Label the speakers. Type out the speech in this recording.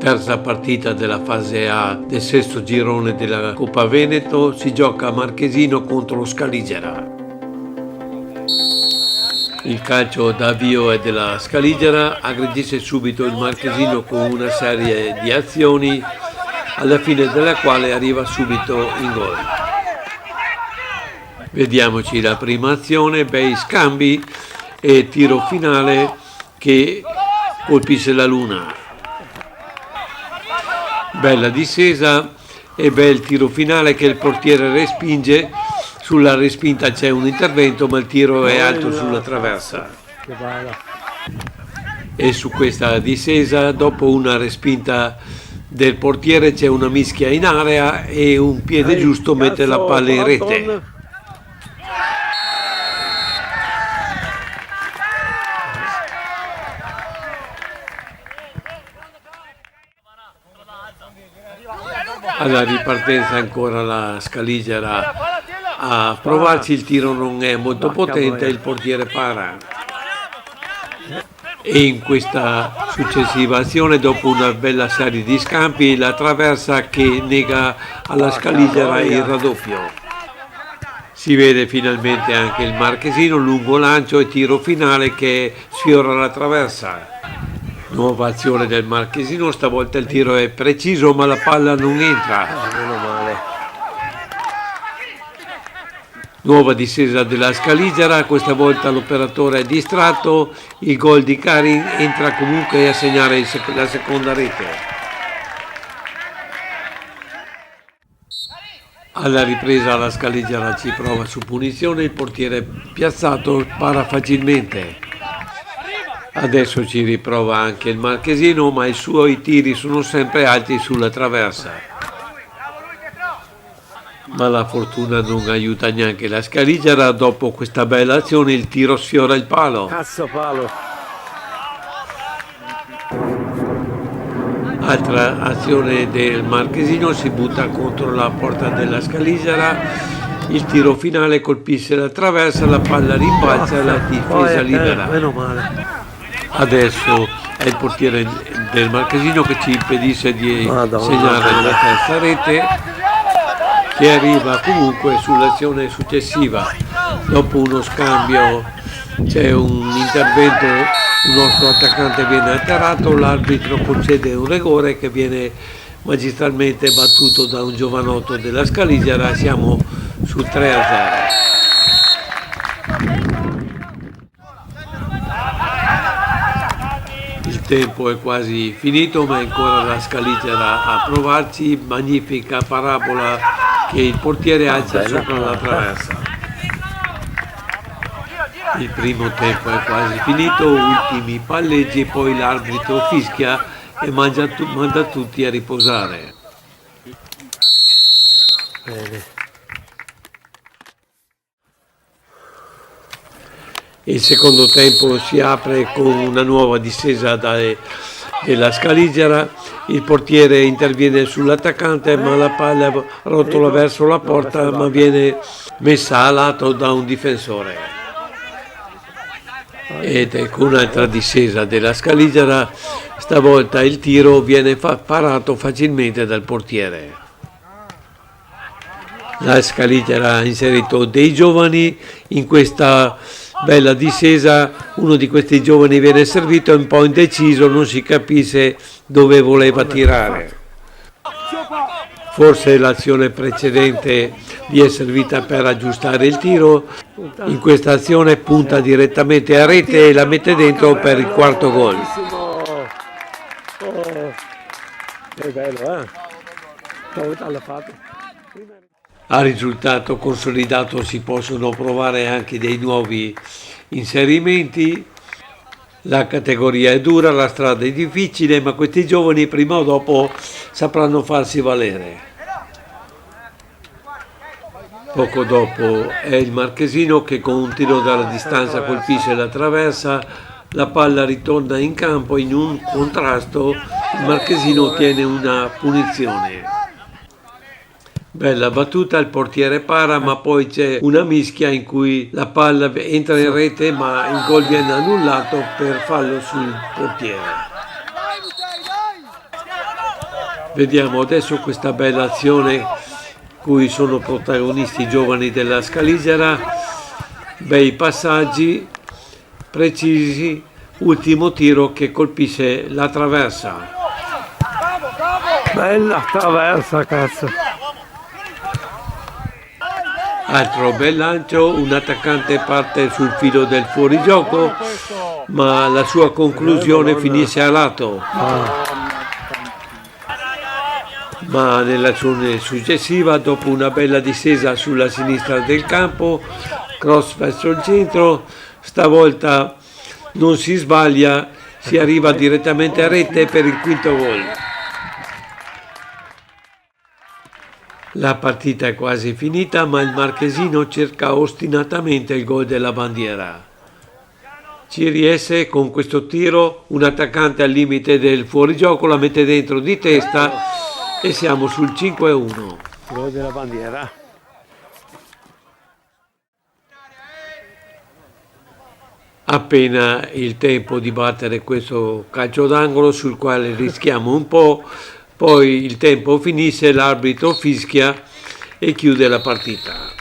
Speaker 1: terza partita della fase A del sesto girone della Coppa Veneto, si gioca a Marchesino contro lo Scaligera. Il calcio d'avvio è della Scaligera, aggredisce subito il Marchesino con una serie di azioni, alla fine della quale arriva subito in gol. Vediamoci la prima azione, bei scambi e tiro finale che colpisce la luna. Bella discesa e bel tiro finale che il portiere respinge. Sulla respinta c'è un intervento, ma il tiro è alto sulla traversa. E su questa discesa, dopo una respinta del portiere, c'è una mischia in area e un piede giusto mette la palla in rete. Alla ripartenza ancora la Scaligera a provarci, il tiro non è molto potente, il portiere para. E in questa successiva azione, dopo una bella serie di scampi, la traversa che nega alla Scaligera il raddoppio. Si vede finalmente anche il Marchesino, lungo lancio e tiro finale che sfiora la traversa. Nuova azione del Marchesino, stavolta il tiro è preciso ma la palla non entra.
Speaker 2: Meno male.
Speaker 1: Nuova discesa della Scaligera, questa volta l'operatore è distratto, il gol di Karin entra comunque a segnare la seconda rete. Alla ripresa la Scaligera ci prova su punizione, il portiere piazzato para facilmente. Adesso ci riprova anche il Marchesino, ma i suoi tiri sono sempre alti sulla traversa. Ma la fortuna non aiuta neanche la Scaligera, dopo questa bella azione il tiro sfiora il palo.
Speaker 2: Cazzo palo.
Speaker 1: Altra azione del Marchesino, si butta contro la porta della Scaligera, il tiro finale colpisce la traversa, la palla rimbalza e la difesa libera.
Speaker 2: Meno male.
Speaker 1: Adesso è il portiere del Marchesino che ci impedisce di segnare la terza rete, che arriva comunque sull'azione successiva. Dopo uno scambio c'è un intervento, il nostro attaccante viene alterato, l'arbitro concede un rigore che viene magistralmente battuto da un giovanotto della Scaligera. Siamo su 3-0. Il tempo è quasi finito, ma è ancora la Scaligera a provarci. Magnifica parabola che il portiere alza sopra la traversa. Il primo tempo è quasi finito, ultimi palleggi, poi l'arbitro fischia e manda tutti a riposare.
Speaker 2: Bene.
Speaker 1: Il secondo tempo si apre con una nuova discesa della Scaligera, il portiere interviene sull'attaccante ma la palla rotola verso la porta ma viene messa a lato da un difensore. Ed ecco un'altra discesa della Scaligera, stavolta il tiro viene parato facilmente dal portiere. La Scaligera ha inserito dei giovani in questa bella discesa, uno di questi giovani viene servito, è un po' indeciso, non si capisce dove voleva tirare. Forse l'azione precedente gli è servita per aggiustare il tiro, in questa azione punta direttamente a rete e la mette dentro per il quarto gol.
Speaker 2: Che bello, l'ha fatto.
Speaker 1: A risultato consolidato si possono provare anche dei nuovi inserimenti. La categoria è dura, la strada è difficile, ma questi giovani prima o dopo sapranno farsi valere. Poco dopo è il Marchesino che con un tiro dalla distanza colpisce la traversa, la palla ritorna in campo in un contrasto, il Marchesino ottiene una punizione. Bella battuta, il portiere para, ma poi c'è una mischia in cui la palla entra in rete ma il gol viene annullato per fallo sul portiere. Vediamo adesso questa bella azione cui sono protagonisti i giovani della Scaligera, bei passaggi precisi, ultimo tiro che colpisce la traversa.
Speaker 2: Bella traversa, cazzo.
Speaker 1: Altro bel lancio, un attaccante parte sul filo del fuorigioco, ma la sua conclusione finisce a lato. Ma nell'azione successiva, dopo una bella discesa sulla sinistra del campo, cross verso il centro, stavolta non si sbaglia, si arriva direttamente a rete per il quinto gol. La partita è quasi finita, ma il marchesino cerca ostinatamente il gol della bandiera. Ci riesce con questo tiro, un attaccante al limite del fuorigioco la mette dentro di testa e siamo sul 5-1.
Speaker 2: Gol della bandiera.
Speaker 1: Appena il tempo di battere questo calcio d'angolo sul quale rischiamo un po', poi il tempo finisce, l'arbitro fischia e chiude la partita.